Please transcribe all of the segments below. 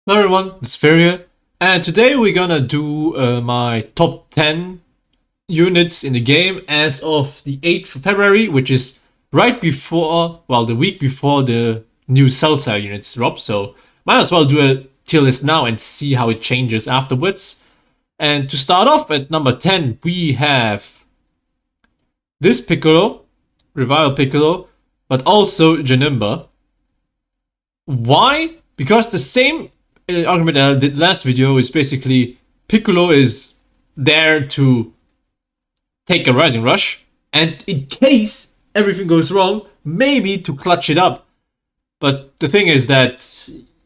Hello everyone, Luciferio, and today we're gonna do my top 10 units in the game as of the 8th of February, which is right before, well, the week before the new Cell Saga units drop, so might as well do a tier list now and see how it changes afterwards. And to start off at number 10, we have this Piccolo, Revival Piccolo, but also Janemba. Why? Because the same argument I did last video is basically Piccolo is there to take a Rising Rush, and in case everything goes wrong, maybe to clutch it up. But the thing is that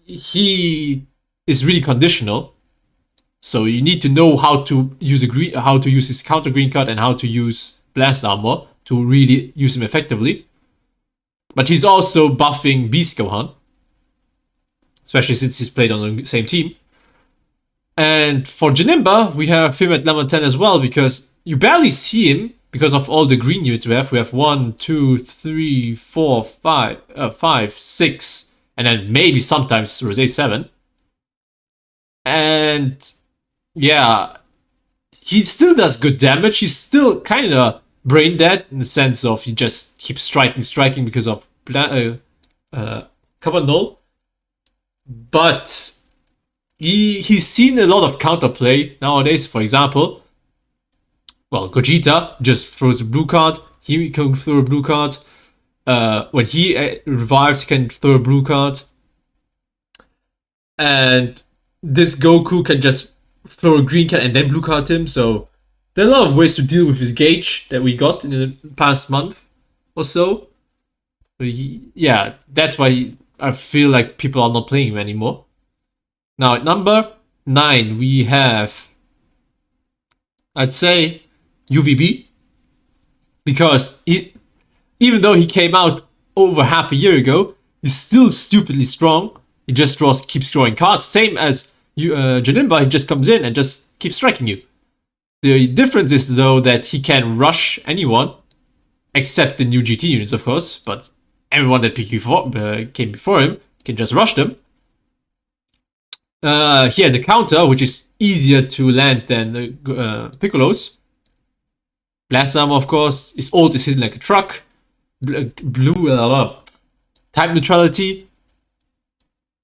he is really conditional, so you need to know how to use his counter green card and how to use Blast Armor to really use him effectively. But he's also buffing Beast Gohan, especially since he's played on the same team. And for Janemba, we have him at number 10 as well, because you barely see him because of all the green units we have. We have 1, 2, 3, 4, 5, 6, and then maybe sometimes Rose 7. And yeah, he still does good damage. He's still kind of brain dead in the sense of he just keeps striking because of cover null. But he's seen a lot of counterplay nowadays. For example, well, Gogeta just throws a blue card. He can throw a blue card. When he revives, he can throw a blue card. And this Goku can just throw a green card and then blue card him. So there are a lot of ways to deal with his gauge that we got in the past month or so. Yeah, that's why I feel like people are not playing him anymore. Now at number 9 we have, I'd say, UVB, because even though he came out over half a year ago, he's still stupidly strong. He just keeps drawing cards, same as Janemba. He just comes in and just keeps striking you. The difference is though that he can rush anyone, except the new GT units, of course, but everyone that came before him can just rush them. He has a counter, which is easier to land than Piccolo's. Blast Armor, of course. His ult is hitting like a truck. Type neutrality.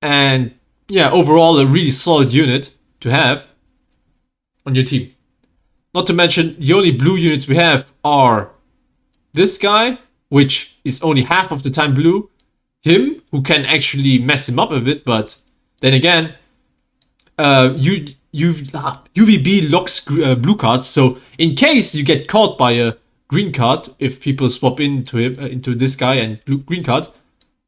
And yeah, overall a really solid unit to have on your team. Not to mention, the only blue units we have are this guy, which is only half of the time blue. Him, who can actually mess him up a bit, but then again, UVB locks blue cards, so in case you get caught by a green card, if people swap into him, into this guy and green card,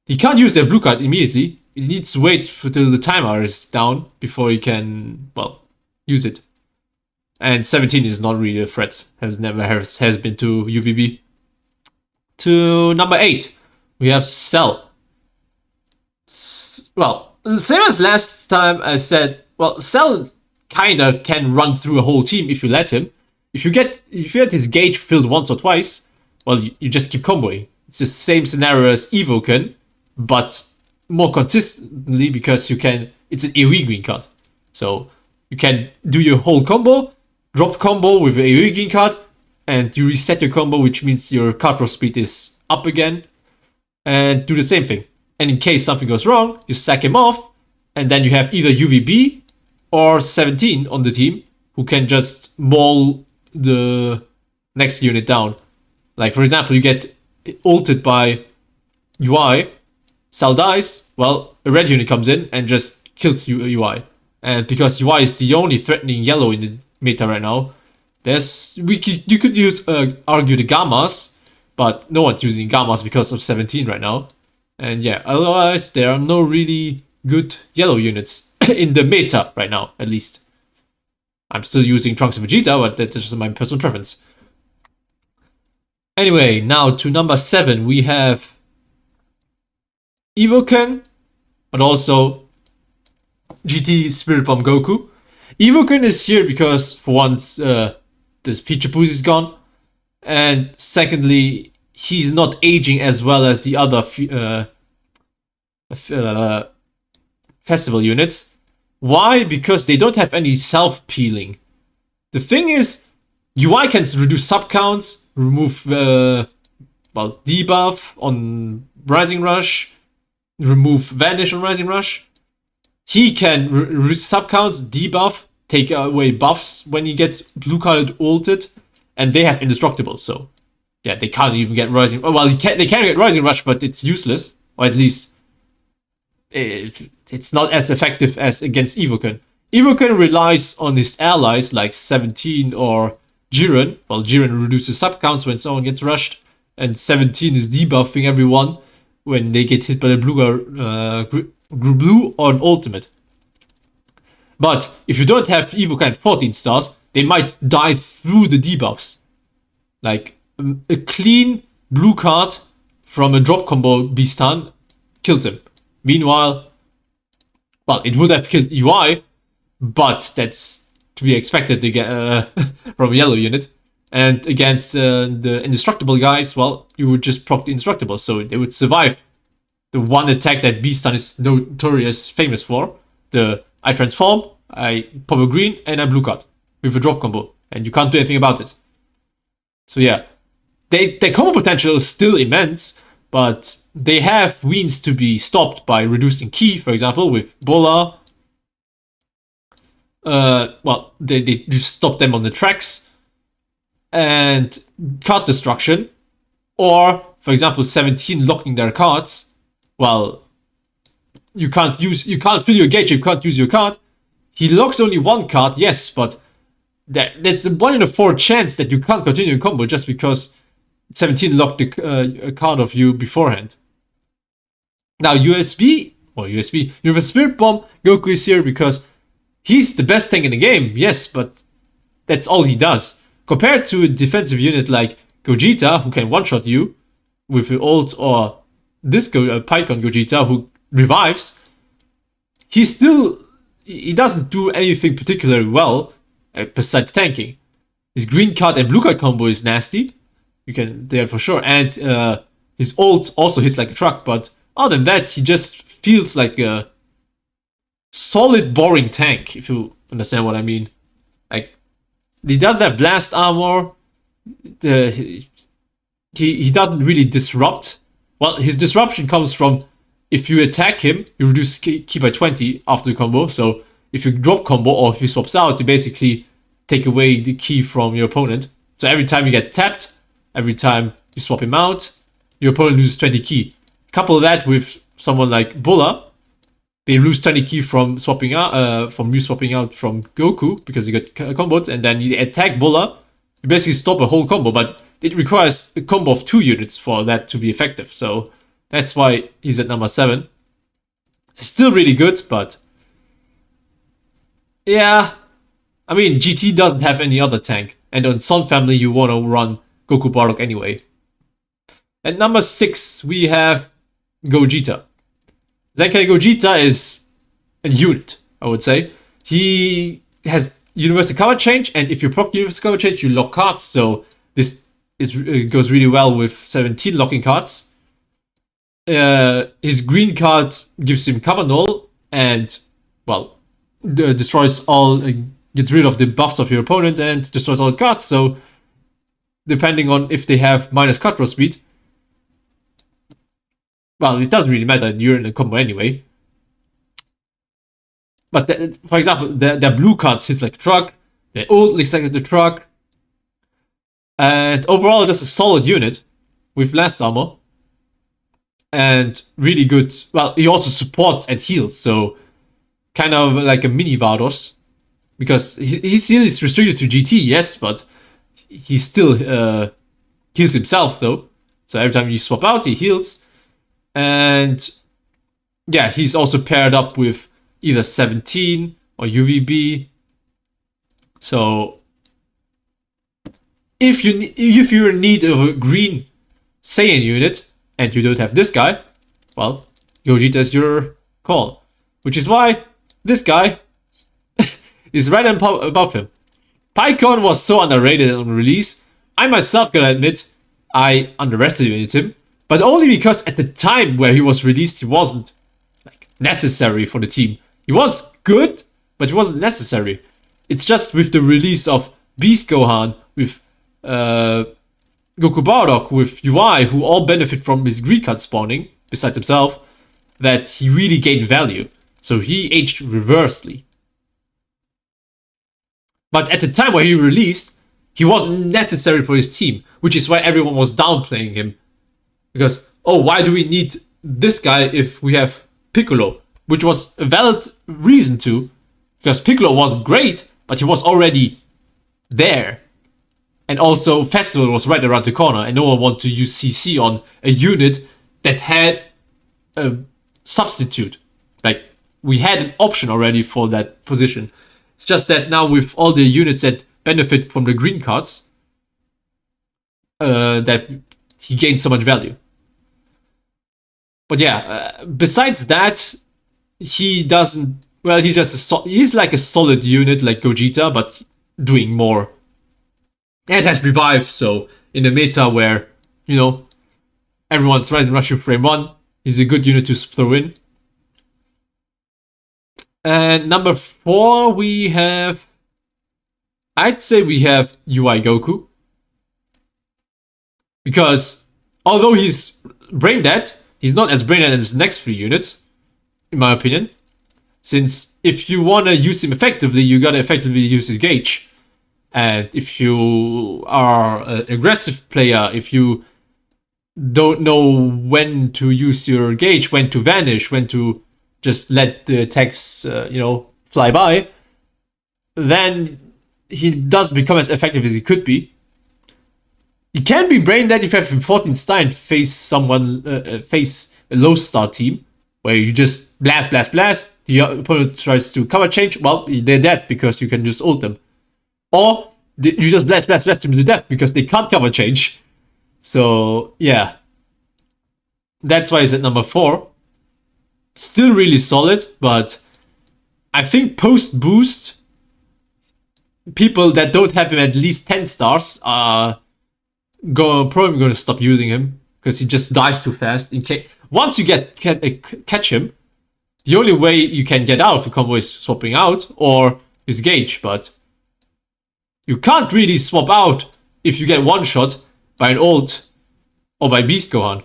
he can't use their blue card immediately. He needs to wait till the timer is down before he can, well, use it. And 17 is not really a threat, has been to UVB. To number 8, we have Cell. Well, same as last time I said, well, Cell kinda can run through a whole team if you let him. If you get his gauge filled once or twice, well, you just keep comboing. It's the same scenario as Evoken, but more consistently because it's an AoE green card. So you can do your whole combo, drop combo with an AoE green card, and you reset your combo, which means your card draw speed is up again, and do the same thing. And in case something goes wrong, you sack him off, and then you have either UVB or 17 on the team, who can just maul the next unit down. Like, for example, you get ulted by UI, Cell dies, well, a red unit comes in and just kills UI. And because UI is the only threatening yellow in the meta right now, you could argue the Gammas, but no one's using Gammas because of 17 right now. And yeah, otherwise there are no really good yellow units in the meta right now, at least. I'm still using Trunks and Vegeta, but that's just my personal preference. Anyway, now to number 7, we have Evoken, but also GT Spirit Bomb Goku. Evoken is here because, for once, this feature boost is gone, and secondly, he's not aging as well as the other festival units. Why? Because they don't have any self-peeling. The thing is, UI can reduce sub-counts, remove debuff on Rising Rush, remove Vanish on Rising Rush. He can reduce sub-counts, debuff, take away buffs when he gets blue-colored ulted, and they have Indestructible, so yeah, they can't even get Rising. Well, they can get Rising Rush, but it's useless, or at least it's not as effective as against Evoken. Evoken relies on his allies like 17 or Jiren. Well, Jiren reduces sub counts when someone gets rushed, and 17 is debuffing everyone when they get hit by the blue or an ultimate. But if you don't have Evoken at 14 stars, they might die through the debuffs. Like a clean blue card from a drop combo Beastan kills him. Meanwhile, well, it would have killed UI, but that's to be expected to get from a yellow unit. And against the indestructible guys, well, you would just proc the indestructible, so they would survive the one attack that Beastan is notorious famous for. I transform, I pop a green, and I blue card with a drop combo, and you can't do anything about it. So yeah, their combo potential is still immense, but they have means to be stopped by reducing ki, for example, with Bola. Well, they just stop them on the tracks, and card destruction, or for example 17 locking their cards. Well, you can't fill your gauge, you can't use your card. He locks only one card, yes, but that's a 1 in 4 chance that you can't continue a combo just because 17 locked a card of you beforehand. Now Universal Spirit Bomb, Goku is here because he's the best tank in the game, yes, but that's all he does. Compared to a defensive unit like Gogeta, who can one-shot you with an ult, or this Pycon Gogeta, who revives, he doesn't do anything particularly well besides tanking. His green card and blue card combo is nasty. You can do that for sure. And his ult also hits like a truck, but other than that, he just feels like a solid, boring tank, if you understand what I mean. Like, he doesn't have blast armor. He doesn't really disrupt. Well, his disruption comes from if you attack him, you reduce ki by 20 after the combo. So if you drop combo or if he swaps out, you basically take away the ki from your opponent. So every time you get tapped, every time you swap him out, your opponent loses 20 ki. Couple that with someone like Bulla, they lose 20 ki from swapping out, from you swapping out from Goku because you got comboed, and then you attack Bulla, you basically stop a whole combo, but it requires a combo of 2 units for that to be effective. So that's why he's at number 7. Still really good, but yeah, I mean, GT doesn't have any other tank, and on Sun Family you want to run Goku Bardock anyway. At number 6 we have Gogeta. Zenkai Gogeta is a unit, I would say. He has Universal Cover Change, and if you proc Universal Cover Change, you lock cards, so this goes really well with 17 locking cards. His green card gives him Cover Null, and, well, destroys all, gets rid of the buffs of your opponent and destroys all the cards, so depending on if they have minus card draw speed, well, it doesn't really matter, you're in a combo anyway. But for example, their blue cards hits like a truck, their ult looks like the truck, and overall just a solid unit with blast armor. And really good, well, he also supports and heals, so kind of like a mini Vardos. Because his heal is restricted to GT, yes, but he still heals himself though. So every time you swap out, he heals. And yeah, he's also paired up with either 17 or UVB. So if you're in need of a green Saiyan unit and you don't have this guy, well, Gogeta is your call. Which is why this guy is right above him. Pycon was so underrated on release. I myself gotta admit, I underestimated him. But only because at the time where he was released, he wasn't like necessary for the team. He was good, but it wasn't necessary. It's just with the release of Beast Gohan, with Goku Bardock, with UI, who all benefit from his green card spawning, besides himself, that he really gained value. So he aged reversely. But at the time where he released, he wasn't necessary for his team, which is why everyone was downplaying him. Because, oh, why do we need this guy if we have Piccolo? Which was a valid reason to, because Piccolo wasn't great, but he was already there. And also, Festival was right around the corner, and no one wanted to use CC on a unit that had a substitute. Like, we had an option already for that position. It's just that now with all the units that benefit from the green cards, that he gained so much value. But yeah, besides that, he doesn't. Well, he's like a solid unit like Gogeta, but doing more. And it has Revive, so in the meta where, you know, everyone's Rising Rush frame 1, he's a good unit to throw in. And number 4, we have... I'd say we have UI Goku. Because, although he's brain dead, he's not as brain dead as the next 3 units, in my opinion. Since if you want to use him effectively, you gotta effectively use his gauge. And if you are an aggressive player, if you don't know when to use your gauge, when to vanish, when to just let the attacks, fly by, then he doesn't become as effective as he could be. He can be brain dead if you have 14 star and face a low star team, where you just blast, the opponent tries to cover change, well, they're dead because you can just ult them. Or you just blast them to death because they can't cover change. So, yeah. That's why he's at number 4. Still really solid, but I think post-boost, people that don't have him at least 10 stars are probably going to stop using him because he just dies too fast. Once you catch him, the only way you can get out of the combo is swapping out or his gauge, but you can't really swap out if you get one shot by an ult or by Beast Gohan.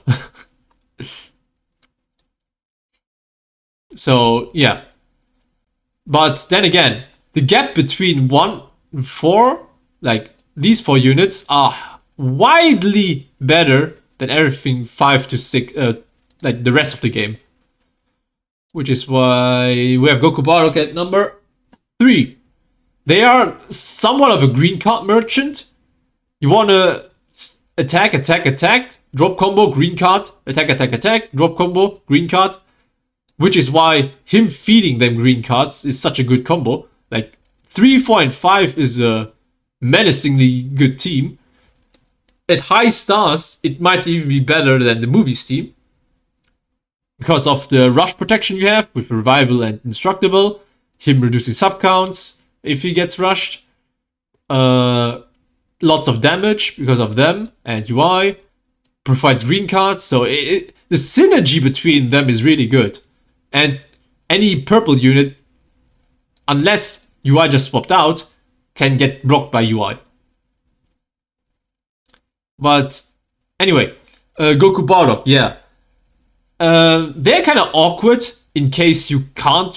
So, yeah. But then again, the gap between 1 and 4, like these 4 units, are widely better than everything 5 to 6, like the rest of the game. Which is why we have Goku Bardock at number 3. They are somewhat of a green card merchant. You want to attack, drop combo, green card, attack, drop combo, green card. Which is why him feeding them green cards is such a good combo. Like 3, 4, and 5 is a menacingly good team. At high stars, it might even be better than the movies team. Because of the rush protection you have with Revival and Indestructible. Him reducing sub counts if he gets rushed. Lots of damage because of them and UI. Provides green cards, so the synergy between them is really good. And any purple unit, unless UI just swapped out, can get blocked by UI. But anyway, Goku Bardock, yeah. They're kind of awkward in case you can't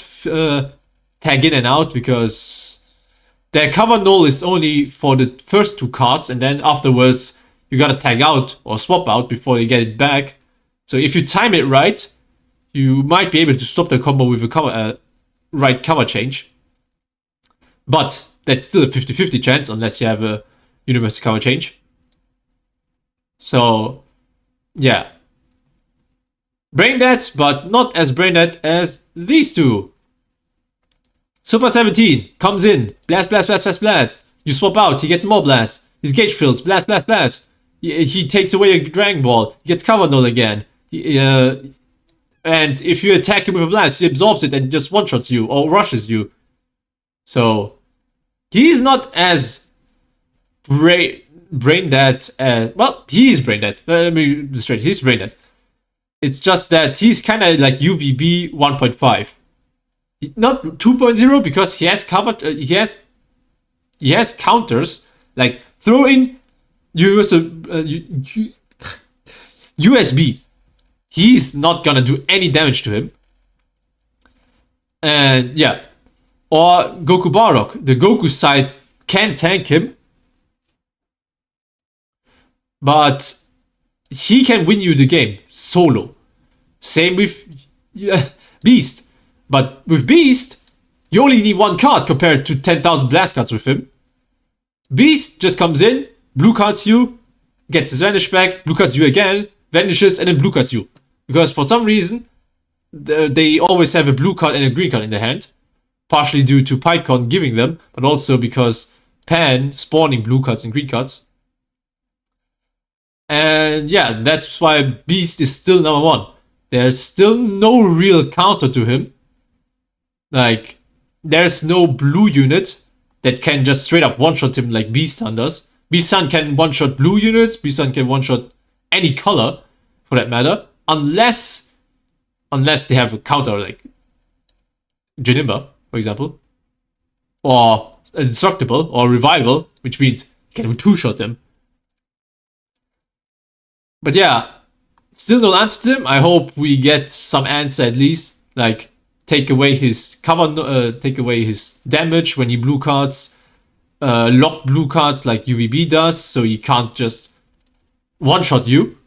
tag in and out, because their cover null is only for the first 2 cards, and then afterwards you gotta tag out or swap out before you get it back. So if you time it right, you might be able to stop the combo with a right cover change. But that's still a 50-50 chance unless you have a universal cover change. So, yeah. Brain dead, but not as brain dead as these 2. Super 17 comes in, blast. You swap out, he gets more blast. His gauge fills, blast. He takes away a Dragon Ball, he gets cover null again. And if you attack him with a blast, he absorbs it and just one-shots you or rushes you. So, he's not as brain dead as... Well, he is brain dead. Let me be straight, he's brain dead. It's just that he's kind of like UVB 1.5. Not 2.0 because he has covered. He has counters. Like throw in USB. He's not gonna do any damage to him. And yeah, or Goku Bardock. The Goku side can tank him, but he can win you the game solo. Same with Beast. But with Beast, you only need one card compared to 10,000 blast cards with him. Beast just comes in, blue cards you, gets his vanish back, blue cards you again, vanishes, and then blue cards you. Because for some reason, they always have a blue card and a green card in their hand. Partially due to PyCon giving them, but also because Pan spawning blue cards and green cards. And yeah, that's why Beast is still number 1. There's still no real counter to him. Like, there's no blue unit that can just straight up one-shot him like Beast Sun does. Beast Sun can one-shot blue units, Beast Sun can one-shot any color, for that matter, unless they have a counter like Janemba, for example, or Indestructible, or Revival, which means you can two-shot them. But yeah, still no answer to him. I hope we get some answer at least, like take away his cover, take away his damage when he blue cards, lock blue cards like UVB does, so he can't just one-shot you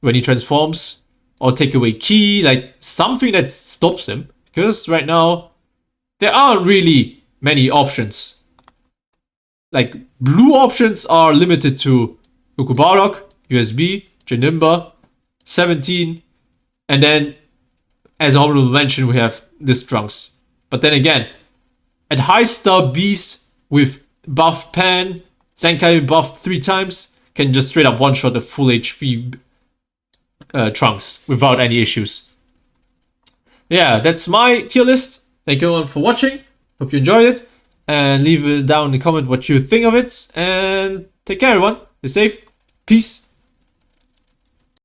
when he transforms, or take away key, like something that stops him. Because right now, there aren't really many options. Like, blue options are limited to Goku Bardock, USB, Janemba, 17, and then, as I already mentioned, we have this Trunks. But then again, at high star Beast with buff Pan, Zenkai buff 3 times, can just straight up one-shot a full HP Trunks without any issues. Yeah, that's my tier list. Thank you all for watching. Hope you enjoyed it. And leave it down in the comment what you think of it. And take care, everyone. Stay safe. Peace.